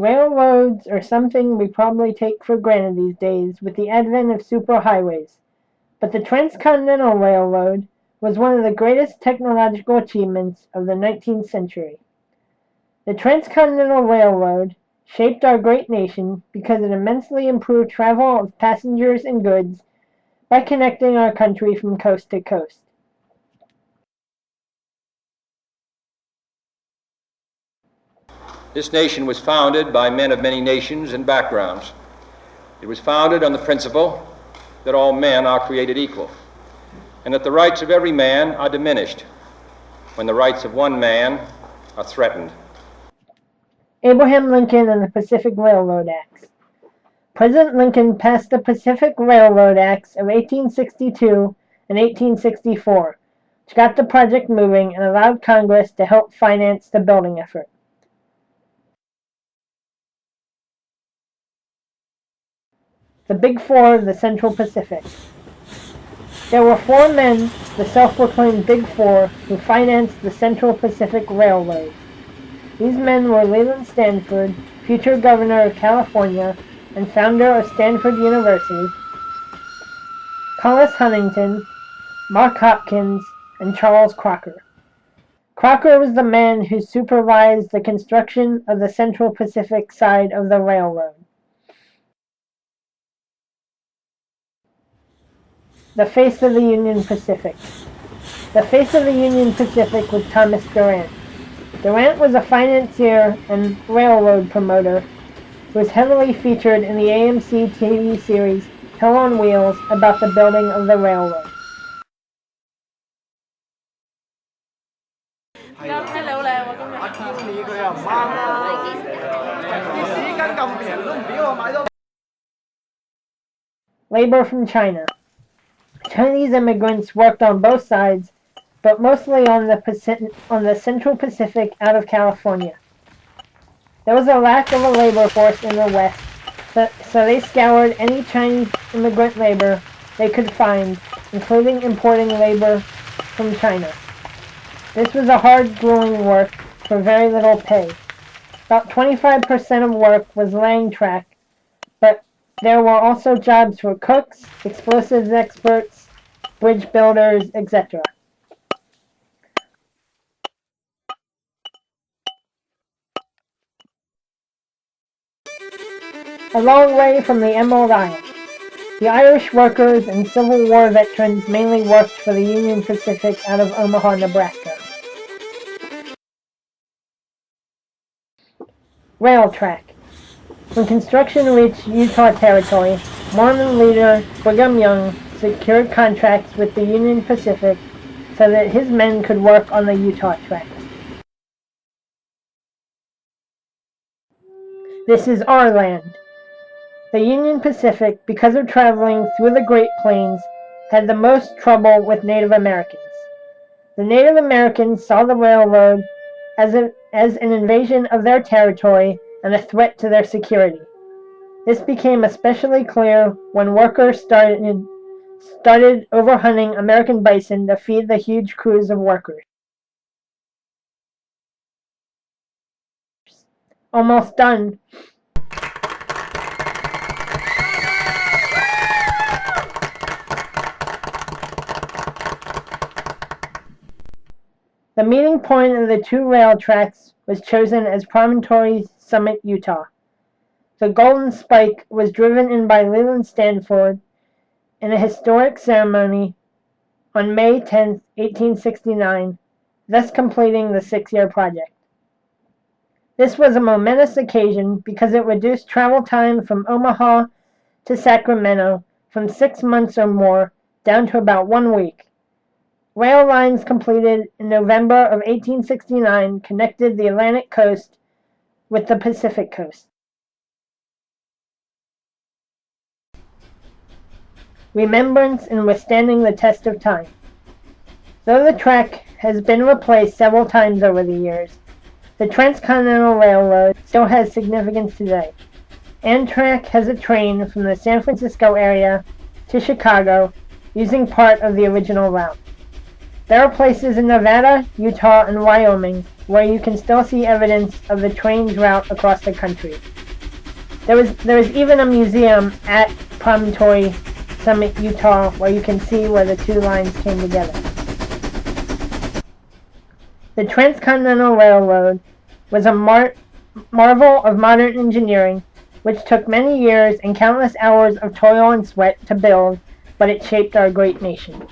Railroads are something we probably take for granted these days with the advent of superhighways, but the Transcontinental Railroad was one of the greatest technological achievements of the 19th century. The Transcontinental Railroad shaped our great nation because it immensely improved travel of passengers and goods by connecting our country from coast to coast. This nation was founded by men of many nations and backgrounds. It was founded on the principle that all men are created equal, and that the rights of every man are diminished when the rights of one man are threatened. Abraham Lincoln and the Pacific Railroad Acts. President Lincoln passed the Pacific Railroad Acts of 1862 and 1864, which got the project moving and allowed Congress to help finance the building effort. The Big Four of the Central Pacific. There were four men, the self-proclaimed Big Four, who financed the Central Pacific Railroad. These men were Leland Stanford, future governor of California and founder of Stanford University, Collis Huntington, Mark Hopkins, and Charles Crocker. Crocker was the man who supervised the construction of the Central Pacific side of the railroad. The face of the Union Pacific. The face of the Union Pacific was Thomas Durant. Durant was a financier and railroad promoter who was heavily featured in the AMC TV series Hell on Wheels about the building of the railroad. Labor from China. Chinese immigrants worked on both sides, but mostly on the Central Pacific out of California. There was a lack of a labor force in the West, so they scoured any Chinese immigrant labor they could find, including importing labor from China. This was a hard, grueling work for very little pay. About 25% of work was laying track, but there were also jobs for cooks, explosives experts, bridge builders, etc. A long way from the Emerald Isle. The Irish workers and Civil War veterans mainly worked for the Union Pacific out of Omaha, Nebraska. Rail track. When construction reached Utah Territory, Mormon leader Brigham Young secured contracts with the Union Pacific so that his men could work on the Utah track. This is our land. The Union Pacific, because of traveling through the Great Plains, had the most trouble with Native Americans. The Native Americans saw the railroad as an invasion of their territory and a threat to their security. This became especially clear when workers started overhunting American bison to feed the huge crews of workers. Almost done. The meeting point of the two rail tracks was chosen as Promontory Summit, Utah. The Golden Spike was driven in by Leland Stanford in a historic ceremony on May 10, 1869, thus completing the 6-year project. This was a momentous occasion because it reduced travel time from Omaha to Sacramento from 6 months or more down to about 1 week. Rail lines completed in November of 1869 connected the Atlantic coast with the Pacific coast. Remembrance and withstanding the test of time. Though the track has been replaced several times over the years, the Transcontinental Railroad still has significance today. Amtrak has a train from the San Francisco area to Chicago using part of the original route. There are places in Nevada, Utah, and Wyoming where you can still see evidence of the train's route across the country. There was even a museum at Promontory Summit, Utah, where you can see where the two lines came together. The Transcontinental Railroad was a marvel of modern engineering, which took many years and countless hours of toil and sweat to build, but it shaped our great nation.